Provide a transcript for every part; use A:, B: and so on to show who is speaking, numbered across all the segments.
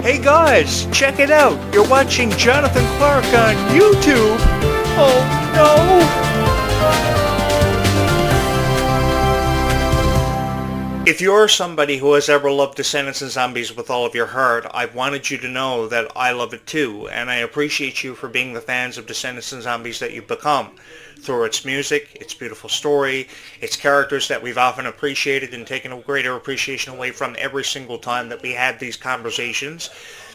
A: Hey guys, check it out. You're watching Jonathan Clarke on YouTube. Oh no! If you're somebody who has ever loved Descendants and Zombies with all of your heart, I wanted you to know that I love it too, and I appreciate you for being the fans of Descendants and Zombies that you've become. Through its music, its beautiful story, its characters that we've often appreciated and taken a greater appreciation away from every single time that we had these conversations,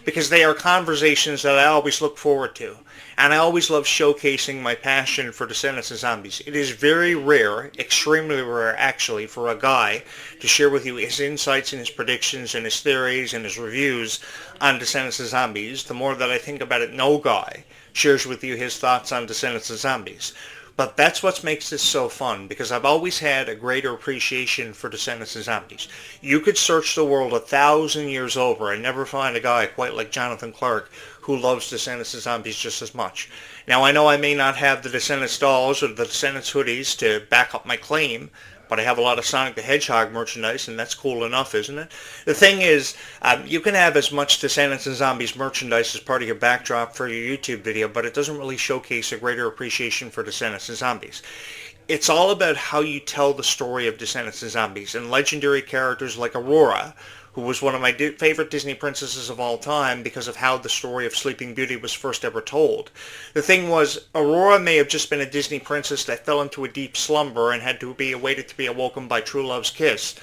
A: because they are conversations that I always look forward to. And I always love showcasing my passion for Descendants and Zombies. It is very rare, extremely rare actually, for a guy to share with you his insights and his predictions and his theories and his reviews on Descendants and Zombies. The more that I think about it, no guy shares with you his thoughts on Descendants and Zombies. But that's what makes this so fun, because I've always had a greater appreciation for Descendants and Zombies. You could search the world 1,000 years over and never find a guy quite like Jonathan Clarke who loves Descendants and Zombies just as much. Now, I know I may not have the Descendants dolls or the Descendants hoodies to back up my claim, but I have a lot of Sonic the Hedgehog merchandise, and that's cool enough, isn't it? The thing is, you can have as much Descendants and Zombies merchandise as part of your backdrop for your YouTube video, but it doesn't really showcase a greater appreciation for Descendants and Zombies. It's all about how you tell the story of Descendants and Zombies, and legendary characters like Aurora, who was one of my favorite Disney princesses of all time because of how the story of Sleeping Beauty was first ever told. The thing was, Aurora may have just been a Disney princess that fell into a deep slumber and had to be awaited to be awoken by true love's kiss.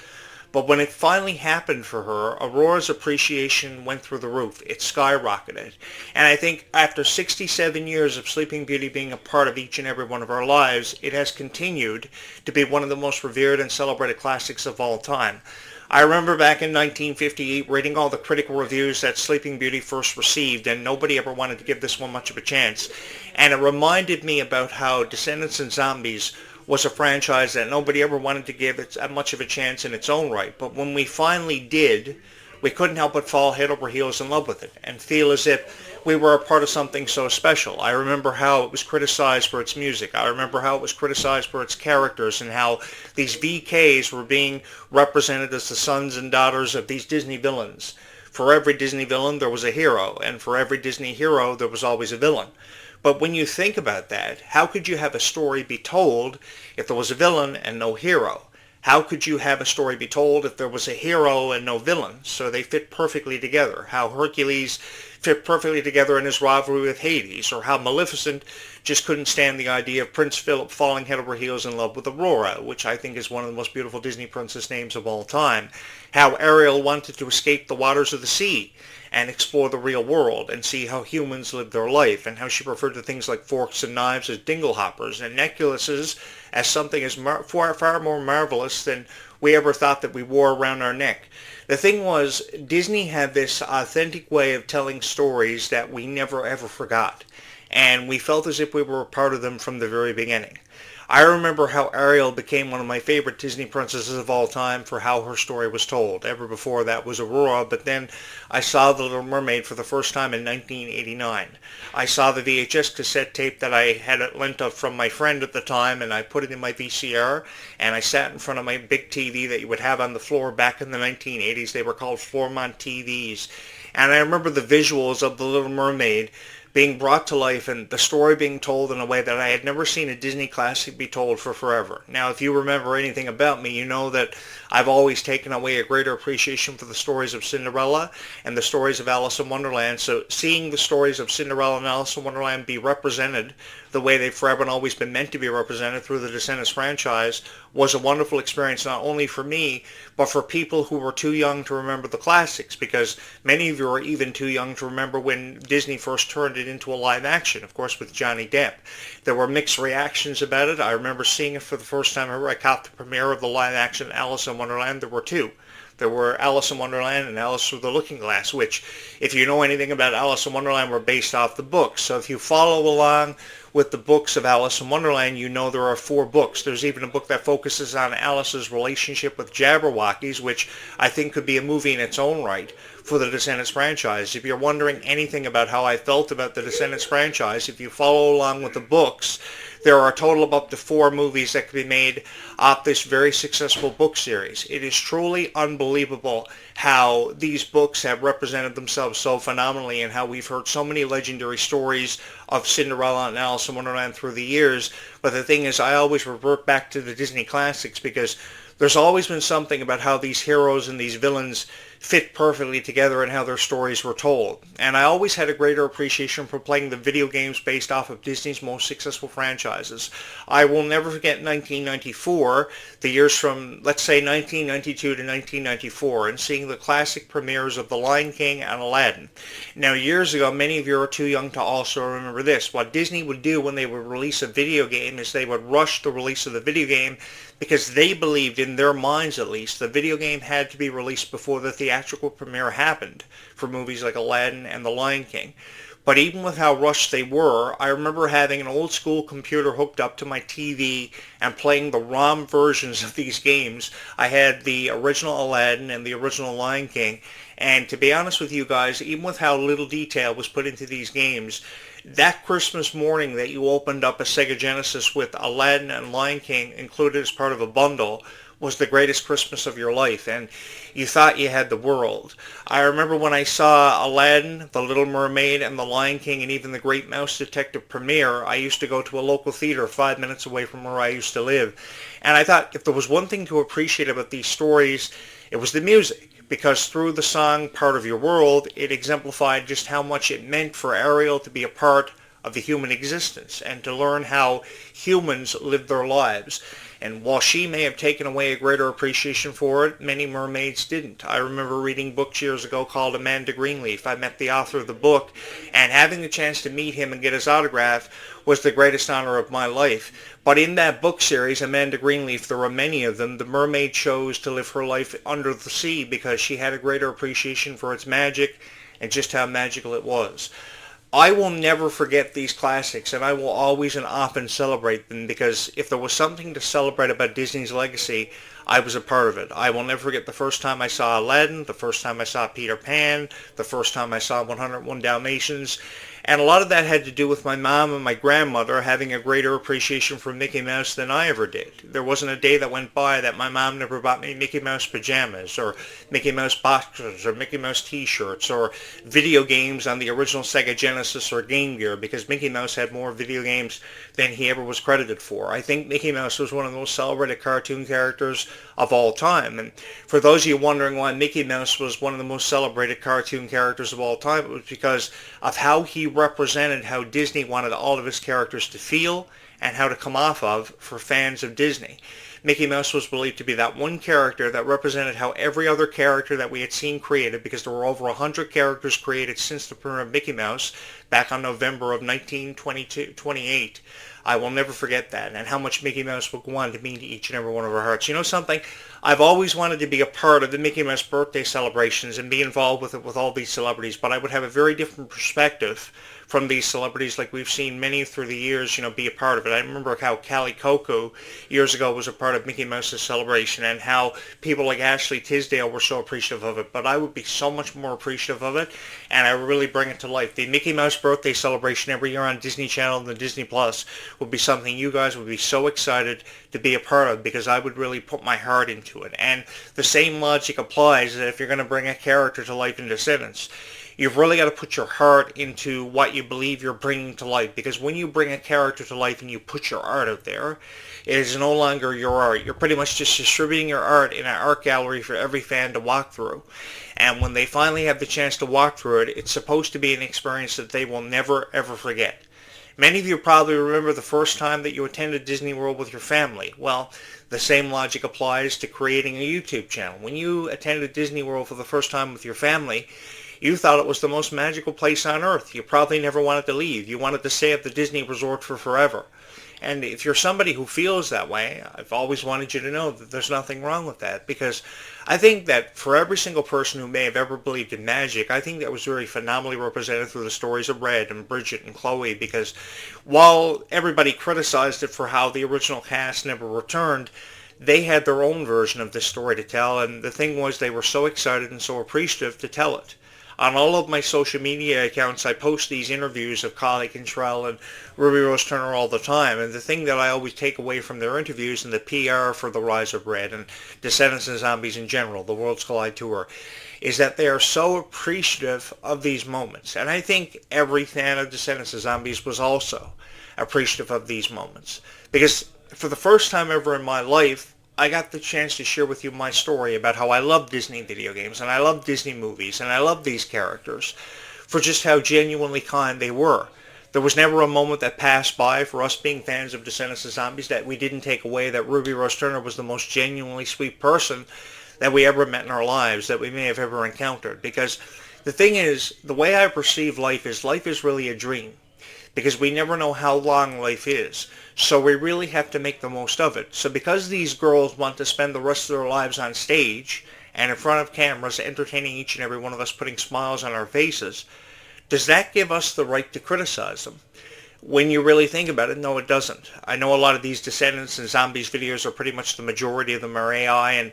A: But when it finally happened for her, Aurora's appreciation went through the roof. It skyrocketed. And I think after 67 years of Sleeping Beauty being a part of each and every one of our lives, it has continued to be one of the most revered and celebrated classics of all time. I remember back in 1958 reading all the critical reviews that Sleeping Beauty first received, and nobody ever wanted to give this one much of a chance. And it reminded me about how Descendants and Zombies was a franchise that nobody ever wanted to give it much of a chance in its own right. But when we finally did, we couldn't help but fall head over heels in love with it and feel as if we were a part of something so special. I remember how it was criticized for its music. I remember how it was criticized for its characters and how these VKs were being represented as the sons and daughters of these Disney villains. For every Disney villain, there was a hero, and for every Disney hero, there was always a villain. But when you think about that, how could you have a story be told if there was a villain and no hero? How could you have a story be told if there was a hero and no villain? So they fit perfectly together. How Hercules fit perfectly together in his rivalry with Hades, or how Maleficent just couldn't stand the idea of Prince Philip falling head over heels in love with Aurora, which I think is one of the most beautiful Disney princess names of all time. How Ariel wanted to escape the waters of the sea and explore the real world and see how humans live their life, and how she referred to things like forks and knives as dingle hoppers and necklaces as something as far more marvelous than we ever thought that we wore around our neck. The thing was, Disney had this authentic way of telling stories that we never ever forgot, and we felt as if we were a part of them from the very beginning. I remember how Ariel became one of my favorite Disney princesses of all time for how her story was told. Ever before that was Aurora, but then I saw The Little Mermaid for the first time in 1989. I saw the VHS cassette tape that I had lent from my friend at the time, and I put it in my VCR, and I sat in front of my big TV that you would have on the floor back in the 1980s. They were called Flormont TVs. And I remember the visuals of The Little Mermaid being brought to life and the story being told in a way that I had never seen a Disney classic be told for forever. Now, if you remember anything about me, you know that I've always taken away a greater appreciation for the stories of Cinderella and the stories of Alice in Wonderland. So seeing the stories of Cinderella and Alice in Wonderland be represented the way they've forever and always been meant to be represented through the Descendants franchise was a wonderful experience, not only for me, but for people who were too young to remember the classics, because many of you are even too young to remember when Disney first turned it into a live action, of course, with Johnny Depp. There were mixed reactions about it. I remember seeing it for the first time ever. I caught the premiere of the live action Alice in Wonderland. There were two. There were Alice in Wonderland and Alice Through the Looking Glass, which, if you know anything about Alice in Wonderland, were based off the books. So if you follow along with the books of Alice in Wonderland, you know there are 4 books. There's even a book that focuses on Alice's relationship with Jabberwockies, which I think could be a movie in its own right for the Descendants franchise. If you're wondering anything about how I felt about the Descendants franchise, if you follow along with the books, there are a total of up to 4 movies that could be made off this very successful book series. It is truly unbelievable how these books have represented themselves so phenomenally, and how we've heard so many legendary stories of Cinderella and Alice in Wonderland through the years. But the thing is, I always revert back to the Disney classics, because there's always been something about how these heroes and these villains fit perfectly together and how their stories were told. And I always had a greater appreciation for playing the video games based off of Disney's most successful franchises. I will never forget 1994, the years from, let's say, 1992 to 1994, and seeing the classic premieres of The Lion King and Aladdin. Now, years ago, many of you are too young to also remember this. What Disney would do when they would release a video game is they would rush the release of the video game, because they believed, in their minds at least, the video game had to be released before the theatrical premiere happened for movies like Aladdin and The Lion King. But even with how rushed they were, I remember having an old school computer hooked up to my TV and playing the ROM versions of these games. I had the original Aladdin and the original Lion King, and to be honest with you guys, even with how little detail was put into these games, that Christmas morning that you opened up a Sega Genesis with Aladdin and Lion King included as part of a bundle was the greatest Christmas of your life, and you thought you had the world. I remember when I saw Aladdin, The Little Mermaid, and The Lion King, and even The Great Mouse Detective premiere, I used to go to a local theater 5 minutes away from where I used to live. And I thought if there was one thing to appreciate about these stories, it was the music. Because through the song Part of Your World, it exemplified just how much it meant for Ariel to be a part of the human existence and to learn how humans live their lives. And while she may have taken away a greater appreciation for it, many mermaids didn't. I remember reading books years ago called Amanda Greenleaf. I met the author of the book, and having the chance to meet him and get his autograph was the greatest honor of my life. But in that book series, Amanda Greenleaf, there were many of them, the mermaid chose to live her life under the sea because she had a greater appreciation for its magic and just how magical it was. I will never forget these classics, and I will always and often celebrate them, because if there was something to celebrate about Disney's legacy, I was a part of it. I will never forget the first time I saw Aladdin, the first time I saw Peter Pan, the first time I saw 101 Dalmatians, and a lot of that had to do with my mom and my grandmother having a greater appreciation for Mickey Mouse than I ever did. There wasn't a day that went by that my mom never bought me Mickey Mouse pajamas, or Mickey Mouse boxers, or Mickey Mouse t-shirts, or video games on the original Sega Genesis or Game Gear, because Mickey Mouse had more video games than he ever was credited for. I think Mickey Mouse was one of the most celebrated cartoon characters of all time. And for those of you wondering why Mickey Mouse was one of the most celebrated cartoon characters of all time, it was because of how he represented how Disney wanted all of his characters to feel and how to come off of for fans of Disney. Mickey Mouse was believed to be that one character that represented how every other character that we had seen created, because there were over 100 characters created since the premiere of Mickey Mouse back on November of 1928. I will never forget that, and how much Mickey Mouse would go on to mean to each and every one of our hearts. You know something? I've always wanted to be a part of the Mickey Mouse birthday celebrations and be involved with it with all these celebrities, but I would have a very different perspective from these celebrities, like we've seen many through the years, be a part of it. I remember how Callie Coco years ago was a part of Mickey Mouse's celebration, and how people like Ashley Tisdale were so appreciative of it, but I would be so much more appreciative of it, and I would really bring it to life. The Mickey Mouse birthday celebration every year on Disney Channel and the Disney Plus would be something you guys would be so excited to be a part of, because I would really put my heart into it. And the same logic applies that if you're going to bring a character to life in Descendants, you've really got to put your heart into what you believe you're bringing to life, because when you bring a character to life and you put your art out there, it is no longer your art. You're pretty much just distributing your art in an art gallery for every fan to walk through. And when they finally have the chance to walk through it, it's supposed to be an experience that they will never, ever forget. Many of you probably remember the first time that you attended Disney World with your family. Well, the same logic applies to creating a YouTube channel. When you attended Disney World for the first time with your family, you thought it was the most magical place on earth. You probably never wanted to leave. You wanted to stay at the Disney Resort for forever. And if you're somebody who feels that way, I've always wanted you to know that there's nothing wrong with that, because I think that for every single person who may have ever believed in magic, I think that was very phenomenally represented through the stories of Red and Bridget and Chloe, because while everybody criticized it for how the original cast never returned, they had their own version of this story to tell, and the thing was they were so excited and so appreciative to tell it. On all of my social media accounts, I post these interviews of Kylie Cantrell and Ruby Rose Turner all the time, and the thing that I always take away from their interviews and the PR for The Rise of Red and Descendants and Zombies in general, the Worlds Collide Tour, is that they are so appreciative of these moments. And I think every fan of Descendants and Zombies was also appreciative of these moments. Because for the first time ever in my life, I got the chance to share with you my story about how I love Disney video games and I love Disney movies and I love these characters for just how genuinely kind they were. There was never a moment that passed by for us being fans of Descendants of Zombies that we didn't take away that Ruby Rose Turner was the most genuinely sweet person that we ever met in our lives, that we may have ever encountered. Because the thing is, the way I perceive life is really a dream. Because we never know how long life is. So we really have to make the most of it. So because these girls want to spend the rest of their lives on stage and in front of cameras entertaining each and every one of us, putting smiles on our faces, does that give us the right to criticize them? When you really think about it, no, it doesn't. I know a lot of these Descendants and Zombies videos are pretty much the majority of them are AI, and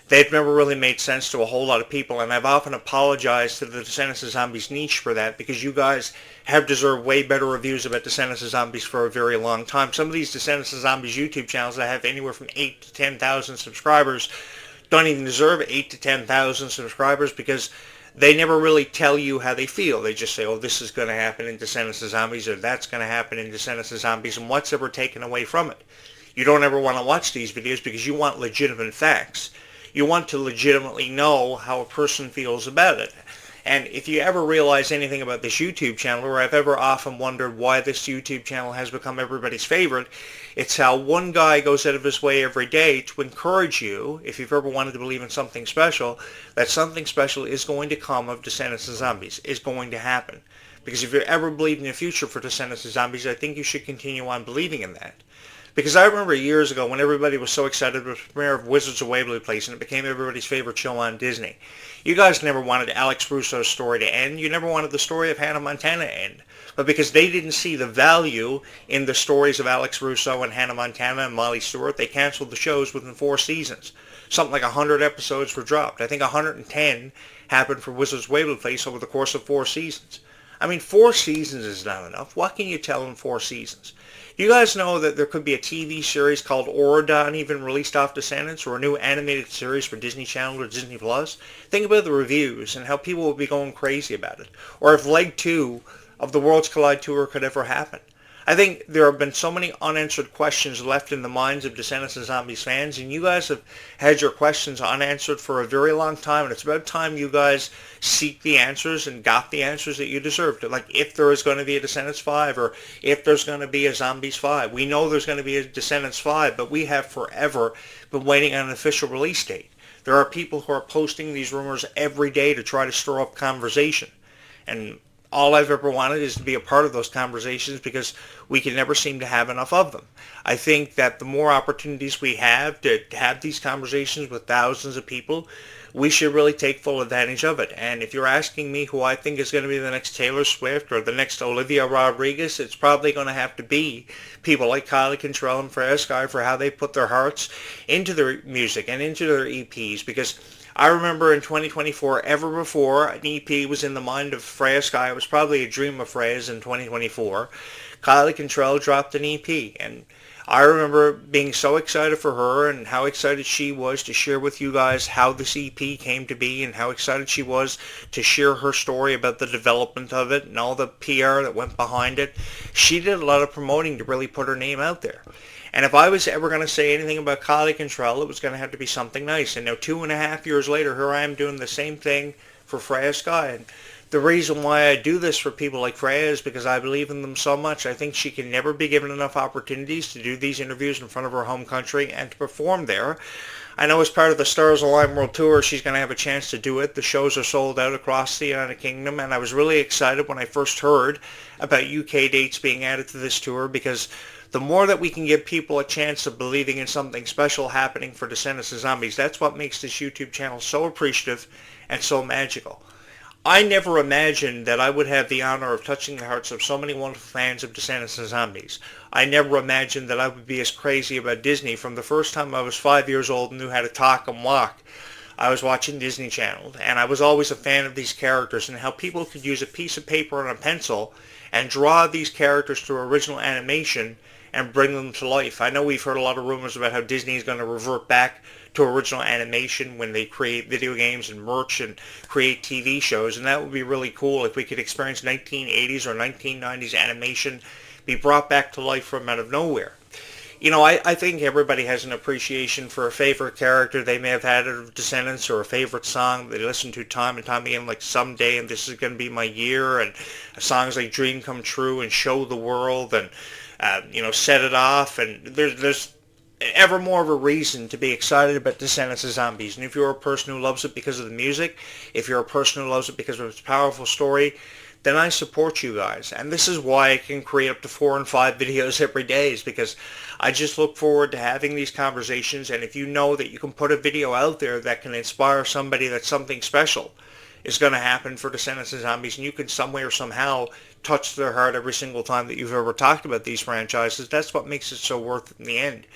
A: they've never really made sense to a whole lot of people, and I've often apologized to the Descendants of Zombies niche for that, because you guys have deserved way better reviews about Descendants of Zombies for a very long time. Some of these Descendants of Zombies YouTube channels that have anywhere from 8 to 10,000 subscribers don't even deserve 8 to 10,000 subscribers, because they never really tell you how they feel. They just say, oh, this is going to happen in Descendants of Zombies, or that's going to happen in Descendants of Zombies, and what's ever taken away from it? You don't ever want to watch these videos because you want legitimate facts. You want to legitimately know how a person feels about it. And if you ever realize anything about this YouTube channel, or I've ever often wondered why this YouTube channel has become everybody's favorite, it's how one guy goes out of his way every day to encourage you, if you've ever wanted to believe in something special, that something special is going to come of Descendants of Zombies, is going to happen. Because if you ever believed in the future for Descendants of Zombies, I think you should continue on believing in that. Because I remember years ago when everybody was so excited with the premiere of Wizards of Waverly Place and it became everybody's favorite show on Disney. You guys never wanted Alex Russo's story to end. You never wanted the story of Hannah Montana to end. But because they didn't see the value in the stories of Alex Russo and Hannah Montana and Molly Stewart, they canceled the shows within 4 seasons. Something like 100 episodes were dropped. I think 110 happened for Wizards of Waverly Place over the course of 4 seasons. I mean, 4 seasons is not enough. What can you tell in 4 seasons? You guys know that there could be a TV series called Auradon even released off Descendants, or a new animated series for Disney Channel or Disney Plus? Think about the reviews and how people would be going crazy about it. Or if Leg 2 of the Worlds Collide Tour could ever happen. I think there have been so many unanswered questions left in the minds of Descendants and Zombies fans, and you guys have had your questions unanswered for a very long time, and it's about time you guys seek the answers and got the answers that you deserved. Like if there is going to be a Descendants 5, or if there's going to be a Zombies 5. We know there's going to be a Descendants 5, but we have forever been waiting on an official release date. There are people who are posting these rumors every day to try to stir up conversation, and all I've ever wanted is to be a part of those conversations because we can never seem to have enough of them. I think that the more opportunities we have to have these conversations with thousands of people, we should really take full advantage of it. And if you're asking me who I think is going to be the next Taylor Swift or the next Olivia Rodrigo, it's probably going to have to be people like Kylie Cantrell and Freya Skye for how they put their hearts into their music and into their EPs, because I remember in 2024, ever before an EP was in the mind of Freya Skye, it was probably a dream of Freya's in 2024, Kylie Cantrell dropped an EP, and I remember being so excited for her and how excited she was to share with you guys how this EP came to be and how excited she was to share her story about the development of it and all the PR that went behind it. She did a lot of promoting to really put her name out there. And if I was ever going to say anything about Kylie Cantrell, it was going to have to be something nice. And now 2.5 years later, here I am doing the same thing for Freya Skye. And The reason why I do this for people like Freya is because I believe in them so much. I think she can never be given enough opportunities to do these interviews in front of her home country and to perform there. I know as part of the Stars Align World Tour, she's going to have a chance to do it. The shows are sold out across the United Kingdom, and I was really excited when I first heard about UK dates being added to this tour, because the more that we can give people a chance of believing in something special happening for Descendants of Zombies, that's what makes this YouTube channel so appreciative and so magical. I never imagined that I would have the honor of touching the hearts of so many wonderful fans of Descendants of Zombies. I never imagined that I would be as crazy about Disney from the first time I was 5 years old and knew how to talk and walk. I was watching Disney Channel, and I was always a fan of these characters and how people could use a piece of paper and a pencil and draw these characters to original animation and bring them to life. I know we've heard a lot of rumors about how Disney is going to revert back to original animation when they create video games and merch and create TV shows, and that would be really cool if we could experience 1980s or 1990s animation be brought back to life from out of nowhere. You know, I think everybody has an appreciation for a favorite character they may have had of Descendants, or a favorite song they listen to time and time again, like Someday and This Is Gonna Be My Year, and songs like Dream Come True and Show the World and Set It Off, and there's ever more of a reason to be excited about Descendants of Zombies. And if you're a person who loves it because of the music, if you're a person who loves it because of its powerful story, then I support you guys. And this is why I can create up to 4 and 5 videos every day, is because I just look forward to having these conversations. And if you know that you can put a video out there that can inspire somebody that something special is going to happen for Descendants of Zombies, and you can some way or somehow touch their heart every single time that you've ever talked about these franchises, that's what makes it so worth it in the end.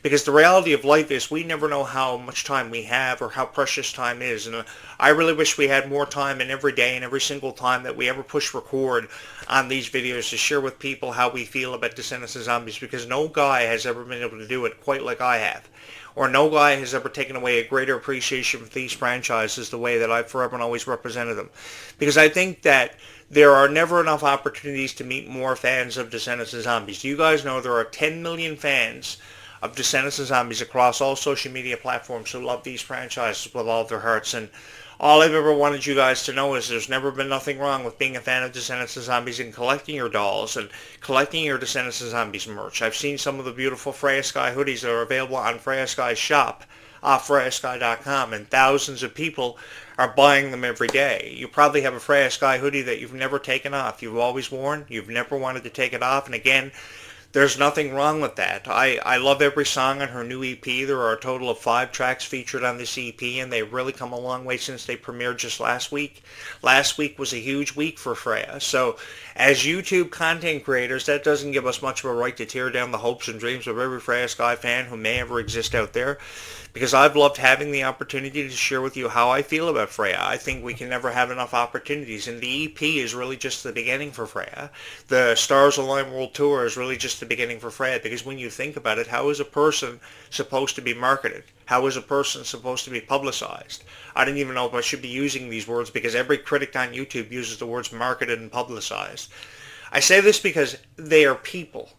A: Because the reality of life is we never know how much time we have or how precious time is. And I really wish we had more time in every day and every single time that we ever push record on these videos to share with people how we feel about Descendants of Zombies, because no guy has ever been able to do it quite like I have. Or no guy has ever taken away a greater appreciation for these franchises the way that I've forever and always represented them. Because I think that there are never enough opportunities to meet more fans of Descendants of Zombies. Do you guys know there are 10 million fans of Descendants of Zombies across all social media platforms who love these franchises with all their hearts? And all I've ever wanted you guys to know is there's never been nothing wrong with being a fan of Descendants of Zombies and collecting your dolls and collecting your Descendants of Zombies merch. I've seen some of the beautiful Freya Skye hoodies that are available on Freya Skye's shop off FreyaSkye.com, and thousands of people are buying them every day. You probably have a Freya Skye hoodie that you've never taken off. You've always worn. You've never wanted to take it off. And again, there's nothing wrong with that. I love every song on her new EP. There are a total of 5 tracks featured on this EP, and they've really come a long way since they premiered just last week. Last week was a huge week for Freya. So as YouTube content creators, that doesn't give us much of a right to tear down the hopes and dreams of every Freya Skye fan who may ever exist out there, because I've loved having the opportunity to share with you how I feel about Freya. I think we can never have enough opportunities, and the EP is really just the beginning for Freya. The Stars Align World Tour is really just the beginning for Freya, because when you think about it, how is a person supposed to be marketed? How is a person supposed to be publicized? I don't even know if I should be using these words, because every critic on YouTube uses the words marketed and publicized. I say this because they are people.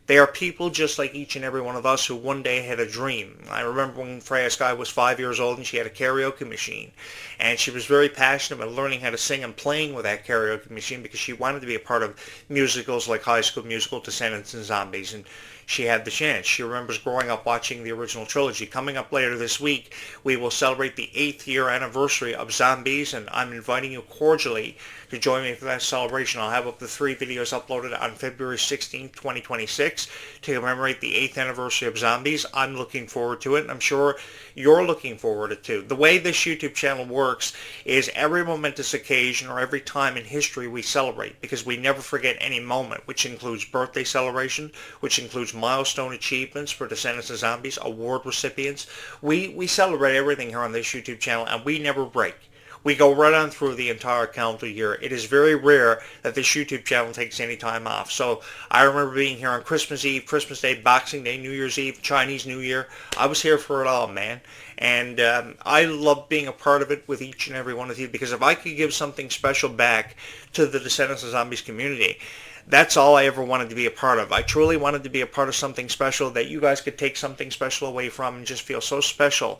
A: They are people just like each and every one of us who one day had a dream. I remember when Freya Skye was 5 years old and she had a karaoke machine. And she was very passionate about learning how to sing and playing with that karaoke machine, because she wanted to be a part of musicals like High School Musical, Descendants, and Zombies. And she had the chance. She remembers growing up watching the original trilogy. Coming up later this week, we will celebrate the 8th year anniversary of Zombies, and I'm inviting you cordially to join me for that celebration. I'll have up to 3 videos uploaded on February 16th, 2026 to commemorate the 8th anniversary of Zombies. I'm looking forward to it, and I'm sure you're looking forward to it too. The way this YouTube channel works is every momentous occasion or every time in history we celebrate, because we never forget any moment, which includes birthday celebration, which includes milestone achievements for Descendants of Zombies, award recipients. We celebrate everything here on this YouTube channel, and we never break. We go right on through the entire calendar year. It is very rare that this YouTube channel takes any time off. So I remember being here on Christmas Eve, Christmas Day, Boxing Day, New Year's Eve, Chinese New Year. I was here for it all, man. And I love being a part of it with each and every one of you, because if I could give something special back to the Descendants of Zombies community, that's all I ever wanted to be a part of. I truly wanted to be a part of something special that you guys could take something special away from and just feel so special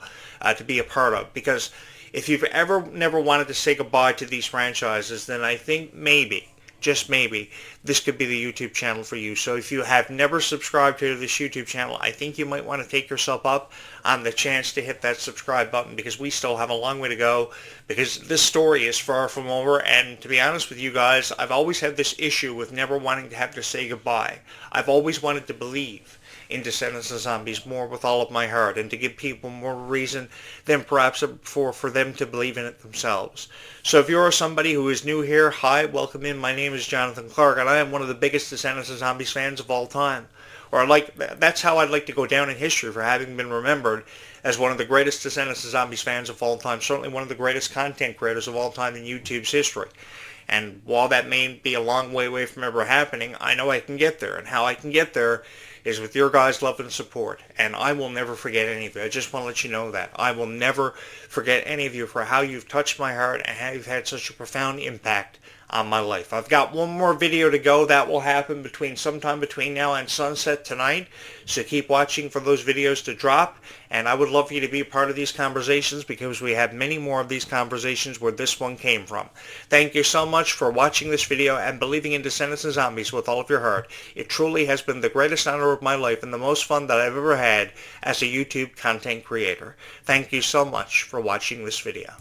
A: to be a part of. Because If you've ever never wanted to say goodbye to these franchises, then I think maybe, just maybe, this could be the YouTube channel for you. So if you have never subscribed to this YouTube channel, I think you might want to take yourself up on the chance to hit that subscribe button, because we still have a long way to go, because this story is far from over. And to be honest with you guys, I've always had this issue with never wanting to have to say goodbye. I've always wanted to believe in Descendants of Zombies more with all of my heart, and to give people more reason than perhaps for them to believe in it themselves. So if you're somebody who is new here, hi, welcome in. My name is Jonathan Clarke, and I am one of the biggest Descendants of Zombies fans of all time. Or that's how I'd like to go down in history, for having been remembered as one of the greatest Descendants of Zombies fans of all time, certainly one of the greatest content creators of all time in YouTube's history. And while that may be a long way away from ever happening, I know I can get there. And how I can get there is with your guys' love and support. And I will never forget any of you. I just want to let you know that. I will never forget any of you for how you've touched my heart and how you've had such a profound impact on my life. I've got one more video to go. That will happen sometime between now and sunset tonight. So keep watching for those videos to drop. And I would love for you to be a part of these conversations, because we have many more of these conversations where this one came from. Thank you so much for watching this video and believing in Descendants of Zombies with all of your heart. It truly has been the greatest honor of my life and the most fun that I've ever had as a YouTube content creator. Thank you so much for watching this video.